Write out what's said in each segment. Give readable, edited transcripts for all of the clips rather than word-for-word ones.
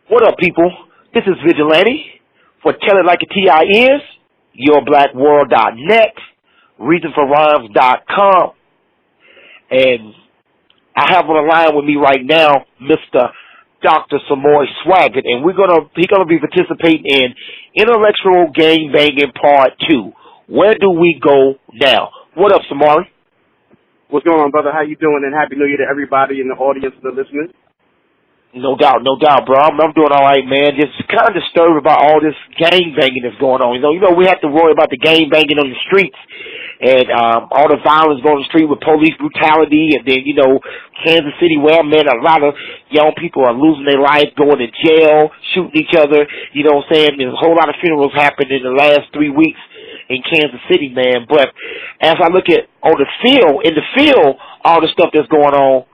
What up, people? This is Vigalantee for Tell It Like a T.I. Is, YourBlackWorld.net, ReasonForRhymes.com, and I have on the line with me right now Mr. Dr. Samori Swygert, and he's gonna be participating in Intellectual Gang Banging Part 2. Where do we go now? What up, Samori? What's going on, brother? How you doing? And Happy New Year to everybody in the audience and the listeners. No doubt, bro. I'm doing all right, man. Just kind of disturbed about all this gang banging that's going on. You know, we have to worry about the gang banging on the streets and all the violence going on the street with police brutality, and then Kansas City, where I'm at, a lot of young people are losing their life, going to jail, shooting each other. You know what I'm saying? There's a whole lot of funerals happened in the last 3 weeks in Kansas City, man. But as I look at in the field, all the stuff that's going on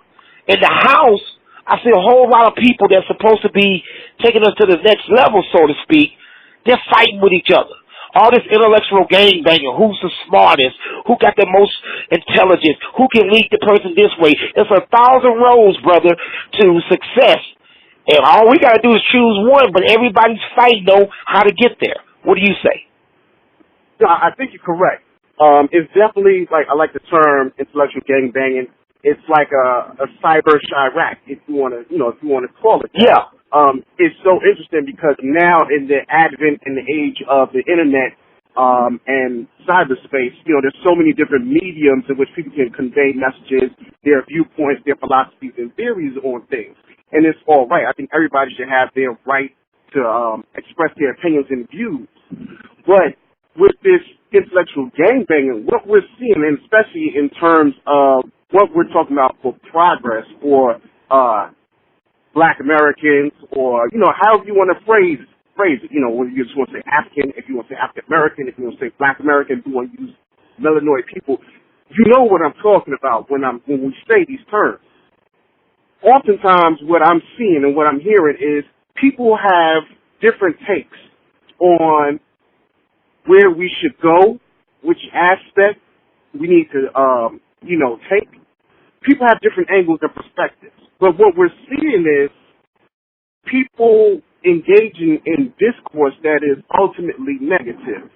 in the house. I see a whole lot of people that's supposed to be taking us to the next level, so to speak. They're fighting with each other. All this intellectual gang banging, who's the smartest, who got the most intelligence, who can lead the person this way. It's 1,000 roads, brother, to success. And all we got to do is choose one, but everybody's fighting, though, how to get there. What do you say? No, I think you're correct. It's definitely, I like the term intellectual gang banging. It's like a cyber Chirac, if you want to call it that. Yeah. It's so interesting because now in the advent and the age of the internet and cyberspace, there's so many different mediums in which people can convey messages, their viewpoints, their philosophies, and theories on things. And it's all right. I think everybody should have their right to express their opinions and views. But with this intellectual gangbanging, what we're seeing, and especially in terms of what we're talking about for progress for Black Americans, or however you want to phrase it. Whether you just want to say African, if you want to say African American, if you want to say Black American, if you want to use melanoid people, you know what I'm talking about when we say these terms. Oftentimes, what I'm seeing and what I'm hearing is people have different takes on where we should go, which aspect we need to take. People have different angles and perspectives. But what we're seeing is people engaging in discourse that is ultimately negative.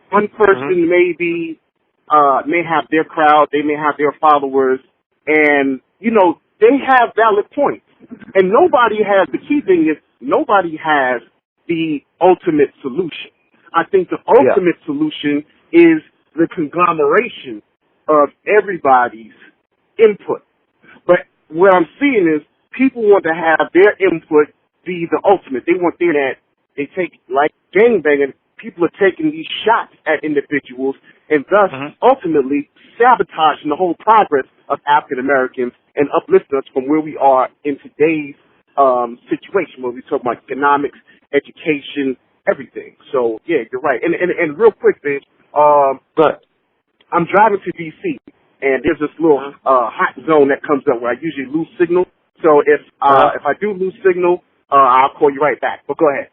One person may have their crowd, they may have their followers, and, they have valid points. And the key thing is, nobody has the ultimate solution. I think the ultimate solution is the conglomeration of everybody's input. But what I'm seeing is people want to have their input be the ultimate. They want that they take, like gangbanging, people are taking these shots at individuals and thus ultimately sabotaging the whole progress of African Americans and uplifting us from where we are in today's situation, where we talk about economics, education, everything. So yeah, you're right. And real quick, bitch, I'm driving to DC, and there's this little hot zone that comes up where I usually lose signal. So if I do lose signal, I'll call you right back. But go ahead.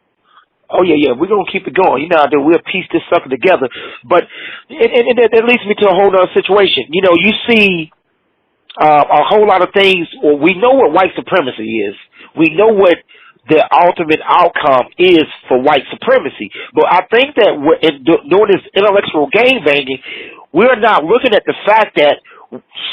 Oh, yeah, we're going to keep it going. We'll piece this sucker together. But it leads me to a whole other situation. You see a whole lot of things. Well, we know what white supremacy is. We know what the ultimate outcome is for white supremacy. But I think that during this intellectual gang banging, we're not looking at the fact that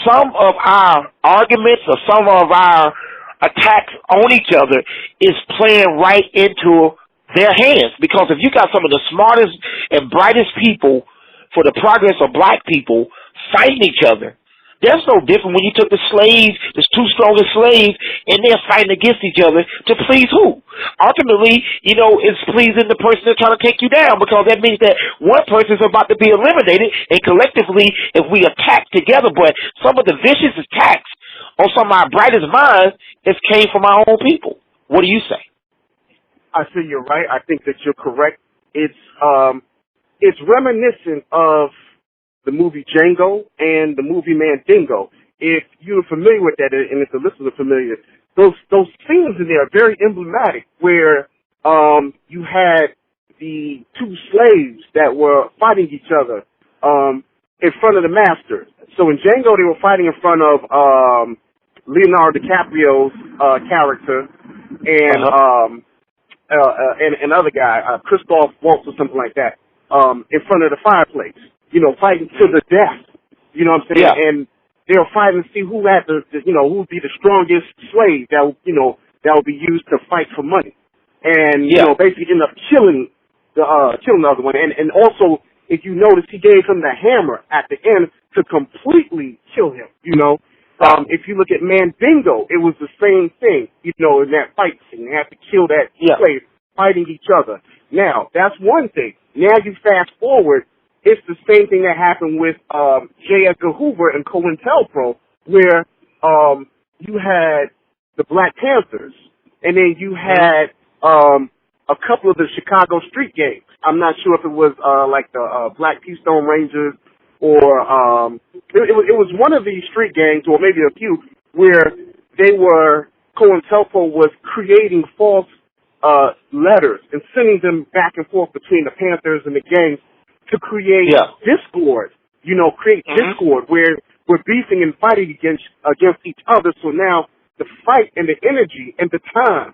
some of our arguments or some of our attacks on each other is playing right into their hands. Because if you got some of the smartest and brightest people for the progress of black people fighting each other, that's no different when you took the slaves, the two strongest slaves, and they're fighting against each other to please who? Ultimately, it's pleasing the person that's trying to take you down, because that means that one person is about to be eliminated, and collectively, if we attack together, but some of the vicious attacks on some of our brightest minds has came from our own people. What do you say? I say you're right. I think that you're correct. It's reminiscent of the movie Django and the movie Mandingo. If you're familiar with that, and if the listeners are familiar, those scenes in there are very emblematic, where you had the two slaves that were fighting each other in front of the master. So in Django, they were fighting in front of Leonardo DiCaprio's character, and and another guy, Cress Welsing or something like that, in front of the fireplace, fighting to the death. You know what I'm saying? Yeah. And they were fighting to see who had who would be the strongest slave that would be used to fight for money. And, basically ended up killing the other one. And also, if you notice, he gave him the hammer at the end to completely kill him, If you look at Mandingo, it was the same thing, in that fight scene. They had to kill that slave, fighting each other. Now, that's one thing. Now you fast forward, it's the same thing that happened with J. Edgar Hoover and COINTELPRO, where you had the Black Panthers, and then you had a couple of the Chicago street gangs. I'm not sure if it was like the Black Keystone Rangers or it was one of these street gangs, or maybe a few, where COINTELPRO was creating false letters and sending them back and forth between the Panthers and the gangs to create discord, discord where we're beefing and fighting against each other. So now the fight and the energy and the time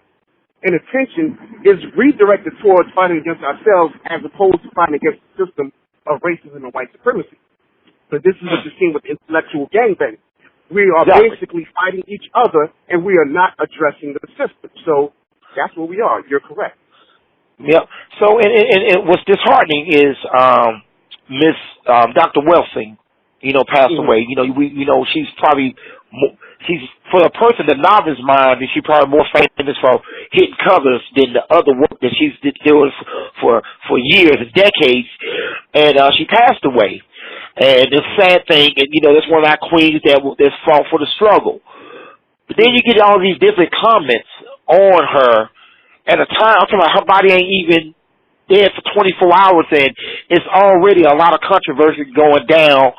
and attention is redirected towards fighting against ourselves as opposed to fighting against the system of racism and white supremacy. So this is what you're seeing with intellectual gangbanging. We are basically fighting each other, and we are not addressing the system. So that's where we are. You're correct. Yeah. So, and what's disheartening is Miss Dr. Welsing, passed away. She's probably she's for a person, the novice mind, she's probably more famous for hitting covers than the other work that she's doing for years and decades. And she passed away. And the sad thing, and that's one of our queens that's fought for the struggle. But then you get all these different comments on her at a time. I'm talking about her body ain't even dead for 24 hours, and it's already a lot of controversy going down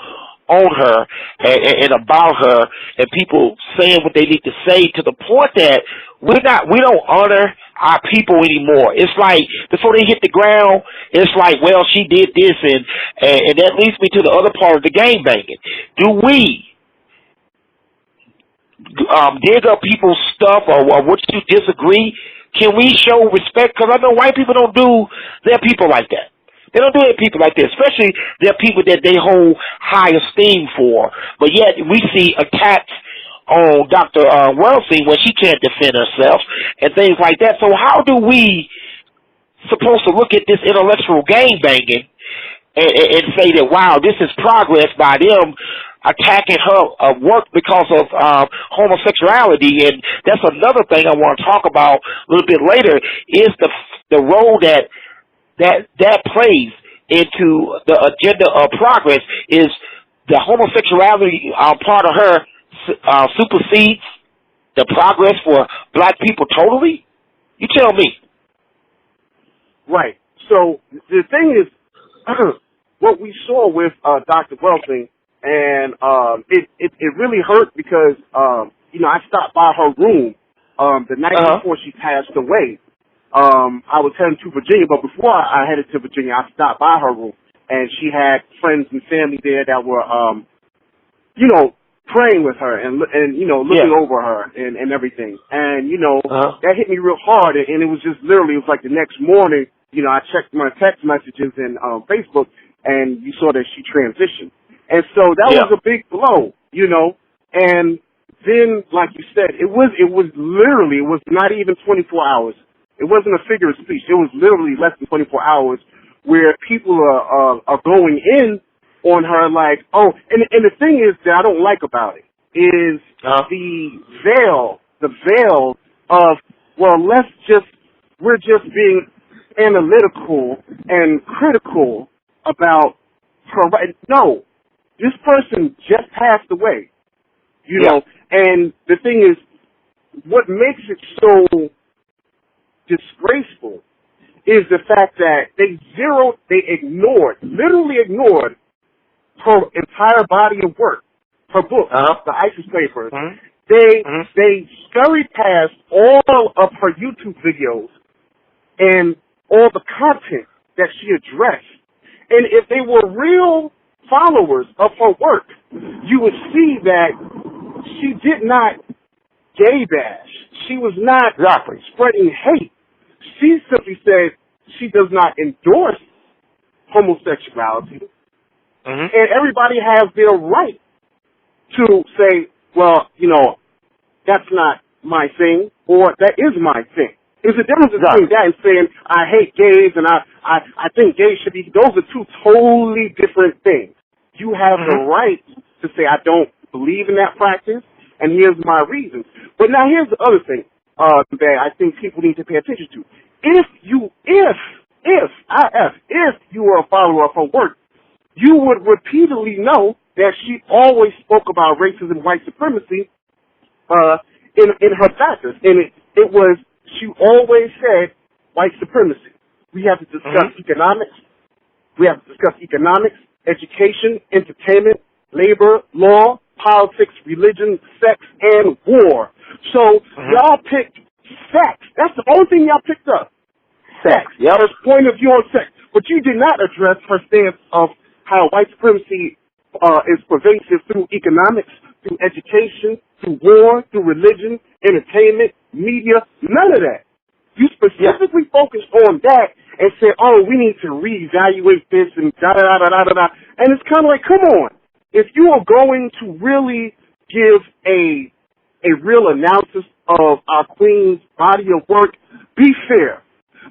on her and about her, and people saying what they need to say, to the point that we don't honor our people anymore. It's like before they hit the ground, it's like, well, she did this, and that leads me to the other part of the game banging. Do we dig up people's stuff, or would you disagree? Can we show respect? Because I know white people don't do their people like that. They don't do it to people like that, especially their people that they hold high esteem for. But yet we see attacks on Dr. Welsing when she can't defend herself and things like that. So how do we supposed to look at this intellectual gangbanging and say that, wow, this is progress by them attacking her work because of homosexuality? And that's another thing I want to talk about a little bit later, is the role that plays into the agenda of progress. Is the homosexuality part of her supersedes the progress for black people totally? You tell me. Right. So the thing is, what we saw with Dr. Welsing, and it really hurt because I stopped by her room the night before she passed away. I was heading to Virginia, but before I headed to Virginia, I stopped by her room, and she had friends and family there that were, praying with her and looking over her and everything. And, that hit me real hard, and it was just literally, it was like the next morning, I checked my text messages and Facebook, and you saw that she transitioned. And so that was a big blow, and then, like you said, it was not even 24 hours. It wasn't a figure of speech. It was literally less than 24 hours where people are going in on her like, oh, and the thing is that I don't like about it is the veil of, well, we're just being analytical and critical about her. No, this person just passed away, and the thing is, what makes it so disgraceful is the fact that they literally ignored her entire body of work, her book, the ISIS papers. They scurried past all of her YouTube videos and all the content that she addressed. And if they were real followers of her work, you would see that she did not gay bash. She was not spreading hate. She simply said she does not endorse homosexuality, and everybody has their right to say, well, that's not my thing, or that is my thing. There's a difference between that and saying, I hate gays and I think gays should be, those are two totally different things. You have the right to say, I don't believe in that practice, and here's my reasons. But now here's the other thing that I think people need to pay attention to. If you were a follower of her work, you would repeatedly know that she always spoke about racism and white supremacy in her practice. And it was, she always said white supremacy. We have to discuss economics. We have to discuss economics, education, entertainment, labor, law, politics, religion, sex, and war. So y'all picked sex. That's the only thing y'all picked up. Sex. Yep. Her point of view on sex. But you did not address her stance of how white supremacy is pervasive through economics, through education, through war, through religion, entertainment, media, none of that. You specifically focused on that and said, oh, we need to reevaluate this and da-da-da-da-da-da. And it's kind of like, come on. If you are going to really give a real analysis of our queen's body of work, be fair,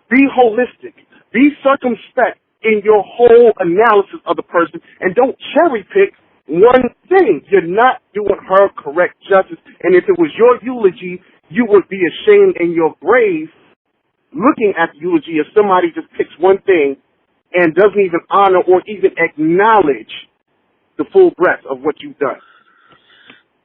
be holistic, be circumspect in your whole analysis of the person, and don't cherry pick one thing. You're not doing her correct justice. And if it was your eulogy, you would be ashamed in your grave looking at the eulogy if somebody just picks one thing and doesn't even honor or even acknowledge the full breadth of what you've done.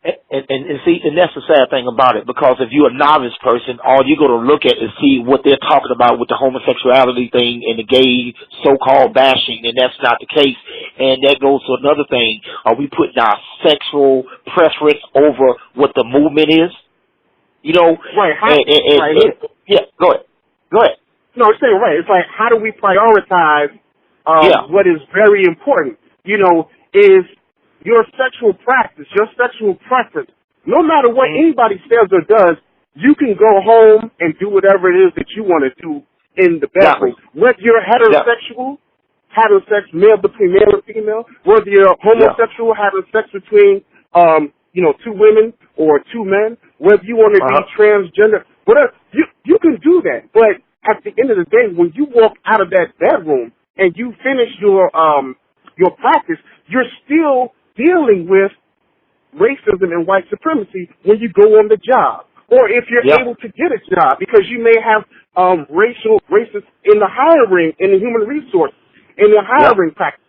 And see, and that's the sad thing about it, because if you're a novice person, all you're going to look at is see what they're talking about with the homosexuality thing and the gay so-called bashing, and that's not the case. And that goes to another thing. Are we putting our sexual preference over what the movement is? Right. Yeah, go ahead. No, I'm saying right. It's like, how do we prioritize what is very important? Is your sexual practice, your sexual preference, no matter what anybody says or does, you can go home and do whatever it is that you want to do in the bedroom. Whether you're heterosexual, having sex male between male and female, whether you're homosexual, having sex between, two women or two men, whether you want to be transgender, whatever, you can do that. But at the end of the day, when you walk out of that bedroom and you finish your practice, you're still dealing with racism and white supremacy when you go on the job, or if you're able to get a job, because you may have racists in the hiring, in the human resource, in the hiring practice.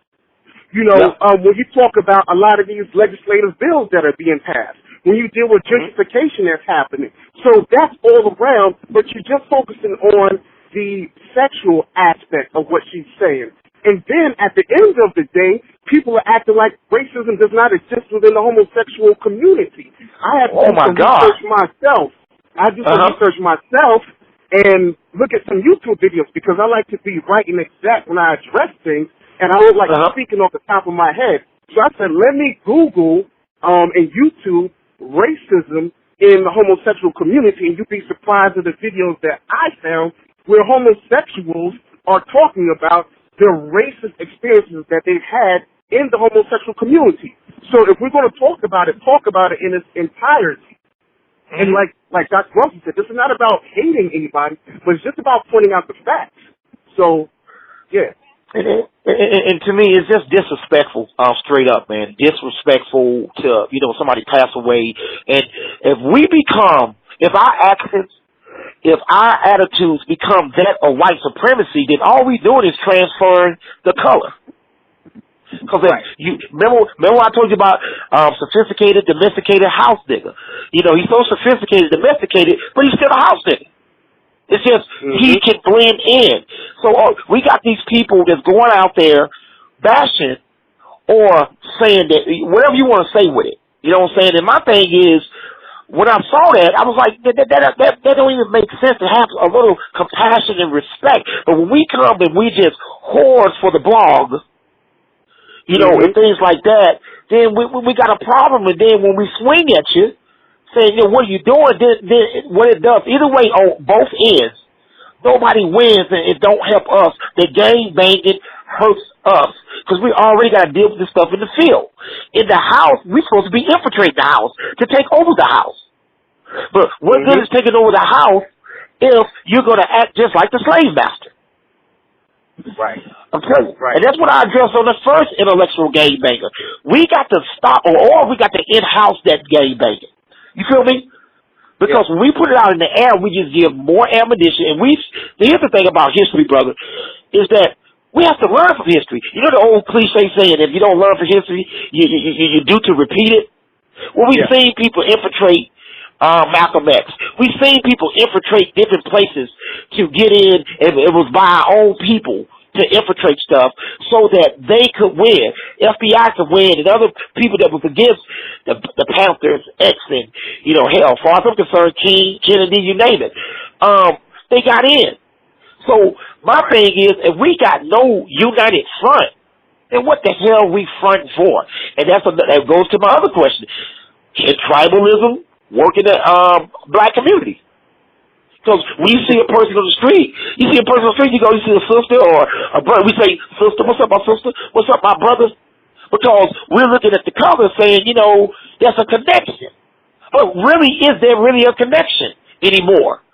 When you talk about a lot of these legislative bills that are being passed, when you deal with gentrification that's happening. So that's all around, but you're just focusing on the sexual aspect of what she's saying. And then at the end of the day, people are acting like racism does not exist within the homosexual community. I have to do some research myself. I do some research myself and look at some YouTube videos, because I like to be right and exact when I address things, and I don't like speaking off the top of my head. So I said, let me Google and YouTube racism in the homosexual community, and you'd be surprised at the videos that I found where homosexuals are talking about the racist experiences that they've had in the homosexual community. So if we're going to talk about it in its entirety. And like Dr. Welsing said, this is not about hating anybody, but it's just about pointing out the facts. So, yeah. And to me, it's just disrespectful, straight up, man. Disrespectful to, somebody pass away. And if our actions, if our attitudes become that of white supremacy, then all we doing is transferring the color. Because remember I told you about sophisticated, domesticated house nigga. He's so sophisticated, domesticated, but he's still a house nigga. It's just he can blend in. So we got these people that's going out there bashing or saying that whatever you want to say with it. You know what I'm saying? And my thing is, when I saw that, I was like, that don't even make sense to have a little compassion and respect. But when we come and we just whores for the blog, and things like that, then we got a problem. And then when we swing at you, saying, what are you doing? Then what it does, either way, on both ends, Nobody wins, and it don't help us. The gang banging hurts us because we already got to deal with this stuff in the field. In the house, we're supposed to be infiltrating the house to take over the house. But what good is taking over the house if you're going to act just like the slave master? Right. I'm telling you. Right. And that's what I addressed on the first intellectual gang banger. We got to stop, or we got to in-house that gang banging. You feel me? Because when we put it out in the air, we just give more ammunition. And here's the thing about history, brother, is that we have to learn from history. You know the old cliche saying, if you don't learn from history, you do to repeat it? Well, we've seen people infiltrate Malcolm X. We've seen people infiltrate different places to get in, and it was by our own people to infiltrate stuff so that they could win. FBI could win, and other people that was against the Panthers, X, and, hell, far as I'm concerned, King, Kennedy, you name it, they got in. So my thing is, if we got no united front, then what the hell are we fronting for? And that goes to my other question. Can tribalism work in the black community? Because when you see a person on the street, you see a sister or a brother, we say, sister, what's up, my sister? What's up, my brother? Because we're looking at the color saying, there's a connection. But really, is there really a connection anymore?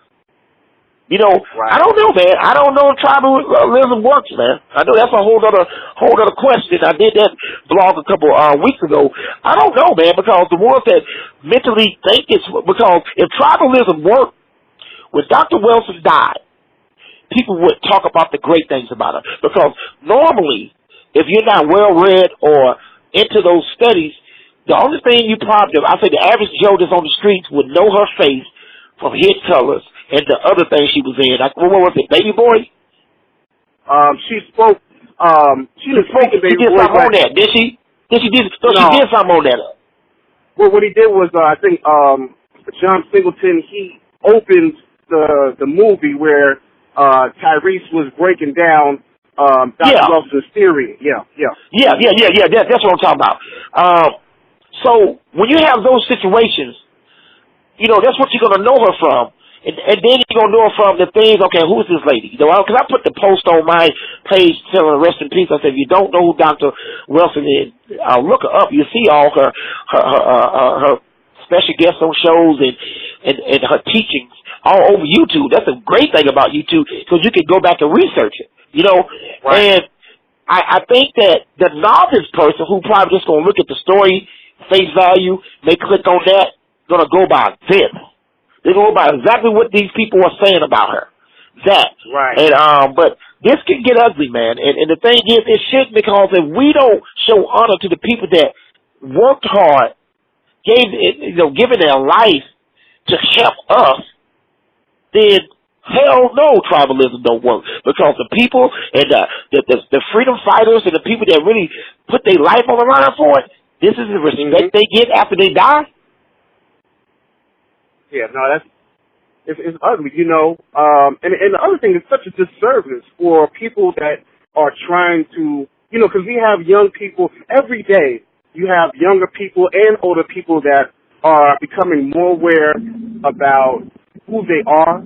Right. I don't know, man. I don't know if tribalism works, man. I know that's a whole other question. I did that blog a couple weeks ago. I don't know, man, because the ones that mentally think because if tribalism worked, when Dr. Welsing died, people would talk about the great things about her. Because normally, if you're not well-read or into those studies, the only thing the average Joe that's on the streets would know her face from Hit Colors and the other thing she was in. Like, what was it, Baby Boy? She spoke, she did something on that, did she? She did something on that. Well, what he did was, I think, John Singleton, he opened the movie where Tyrese was breaking down Dr. Welsing's theory. That's what I'm talking about. So when you have those situations, that's what you're going to know her from. And then you're going to know her from the things, okay, who's this lady? Because I put the post on my page telling her rest in peace. I said, if you don't know who Dr. Welsing is, look her up. You see all her special guests on shows and her teachings all over YouTube. That's a great thing about YouTube because you can go back and research it, Right. And I think that the novice person who probably just going to look at the story, face value, may click on that, going to go by this. They're going to go by exactly what these people are saying about her. That. Right. And, but this can get ugly, man. And the thing is, it shouldn't, because if we don't show honor to the people that worked hard, given their life to help us, then hell no, tribalism don't work. Because the people and the freedom fighters and the people that really put their life on the line for it, this is the respect they get after they die. Yeah, no, it's ugly, And the other thing is such a disservice for people that are trying to, because we have young people every day. You have younger people and older people that are becoming more aware about who they are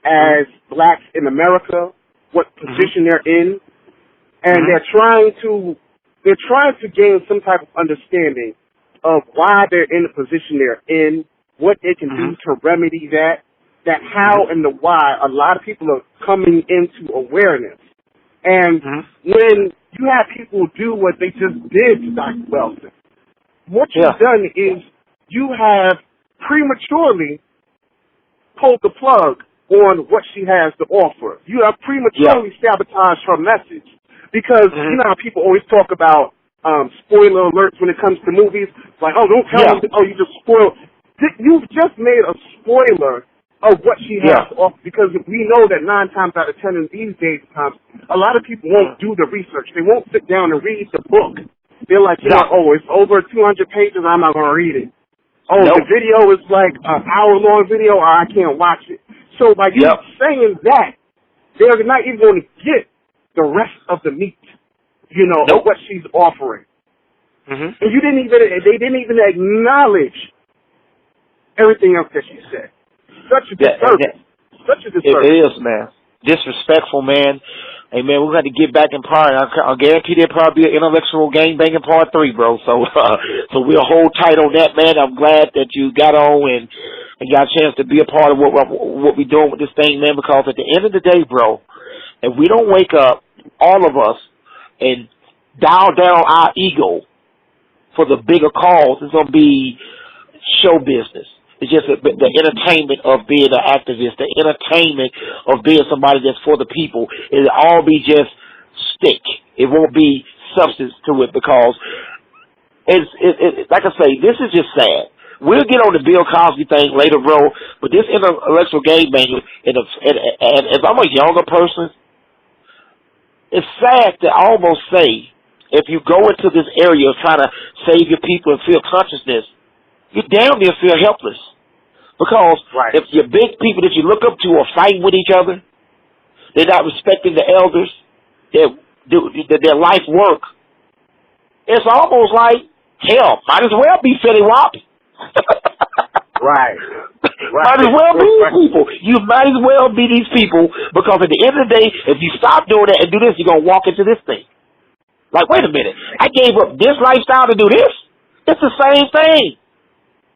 as blacks in America, what position they're in, and they're trying to gain some type of understanding of why they're in the position they're in, what they can do to remedy that how and the why. A lot of people are coming into awareness. And when you have people do what they just did to Dr. Welsing, what you've done is you have prematurely pulled the plug on what she has to offer. You have prematurely sabotaged her message. Because you know how people always talk about spoiler alerts when it comes to movies? Like, oh, don't tell them, you just spoiled. You've just made a spoiler of what she has to offer, because we know that 9 times out of 10 in these days, a lot of people won't do the research. They won't sit down and read the book. They're like, it's over 200 pages, I'm not going to read it. Oh, the video is like an hour-long video, or I can't watch it. So by you saying that, they're not even going to get the rest of the meat, of what she's offering. And they didn't even acknowledge everything else that she said. Such a disservice. Such a It disservice. is, man. Disrespectful, man. Hey, man, we're going to get back in part. I guarantee there'll probably be an intellectual game banging part 3, bro. So we'll hold tight on that, man. I'm glad that you got on and got a chance to be a part of what we're doing with this thing, man, because at the end of the day, bro, if we don't wake up, all of us, and dial down our ego for the bigger cause, it's going to be show business. It's just the entertainment of being an activist, the entertainment of being somebody that's for the people. It'll all be just stick. It won't be substance to it because, like I say, this is just sad. We'll get on the Bill Cosby thing later, bro, but this intellectual game manual, and if I'm a younger person, it's sad to almost say, if you go into this area trying to save your people and feel consciousness, you damn near feel helpless. Because if your big people that you look up to are fighting with each other, they're not respecting the elders, their life work, it's almost like, hell, might as well be Fetty Wap. Right. Might as well be these people. You might as well be these people because at the end of the day, if you stop doing that and do this, you're going to walk into this thing. Like, wait a minute. I gave up this lifestyle to do this? It's the same thing.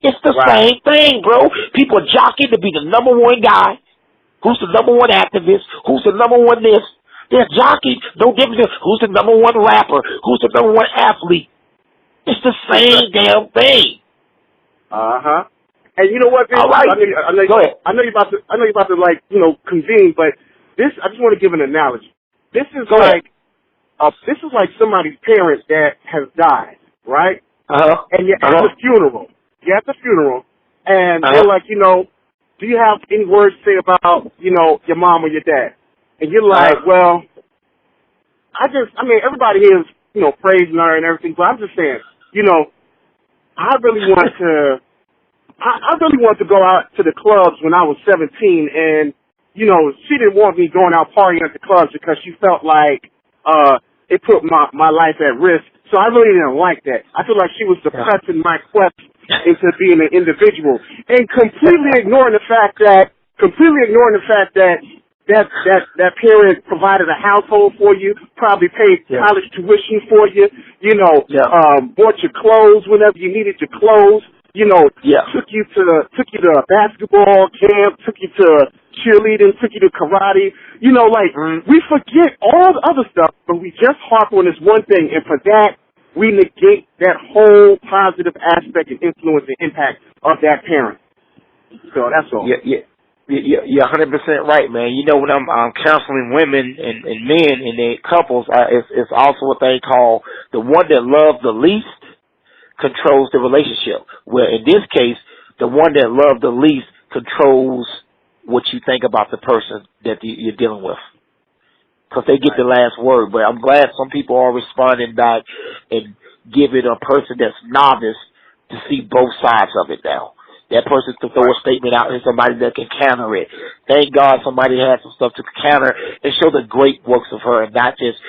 It's the same thing, bro. People are jockeying to be the number one guy. Who's the number one activist? Who's the number one this? They're jockeying. No difference. Who's the number one rapper? Who's the number one athlete? It's the same damn thing. Uh-huh. And you know what, Vince? All right. Go ahead. I know you're about to like, convene, but this, I just want to give an analogy. This is this is like somebody's parent that has died, right? Uh-huh. And you're at the funeral. You're at the funeral, and they're like, do you have any words to say about, your mom or your dad? And you're like, well, everybody here is, praising her and everything, but I'm just saying, I really want to go out to the clubs when I was 17, and, she didn't want me going out partying at the clubs because she felt like it put my life at risk. So I really didn't like that. I feel like she was suppressing my quest into being an individual and completely ignoring the fact that that parent provided a household for you, probably paid college tuition for you, bought your clothes whenever you needed your clothes, took you to a basketball camp, took you to cheerleading, took you to karate, we forget all the other stuff, but we just harp on this one thing, and for that, we negate that whole positive aspect and influence and impact of that parent. So that's all. You're 100% right, man. When I'm counseling women and men and their couples, it's also a thing called the one that loves the least controls the relationship. Where in this case, the one that loves the least controls what you think about the person that you're dealing with. Because they get the last word. But I'm glad some people are responding back and giving a person that's novice to see both sides of it now. That person can throw a statement out and somebody that can counter it. Thank God somebody had some stuff to counter and show the great works of her and not just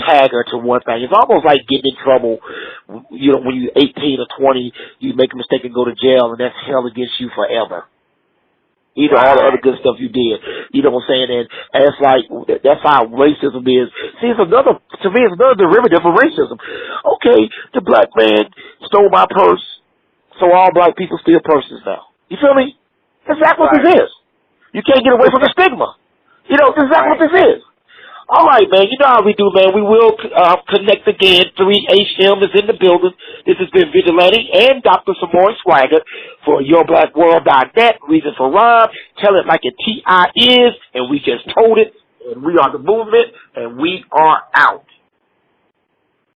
tag her to one thing. It's almost like getting in trouble, when you're 18 or 20, you make a mistake and go to jail, and that's hell against you forever. Either all the other good stuff you did. You know what I'm saying? And it's like, that's how racism is. See, to me, it's another derivative of racism. Okay, the black man stole my purse, so all black people steal purses now. You feel me? That's exactly what this is. You can't get away from the stigma. That's exactly what this is. All right, man. You know how we do, man. We will connect again. 3HM is in the building. This has been Vigalantee and Dr. Samori Swygert for YourBlackWorld.net. Reason for Rob. Tell it like a TI is, and we just told it. And we are the movement, and we are out.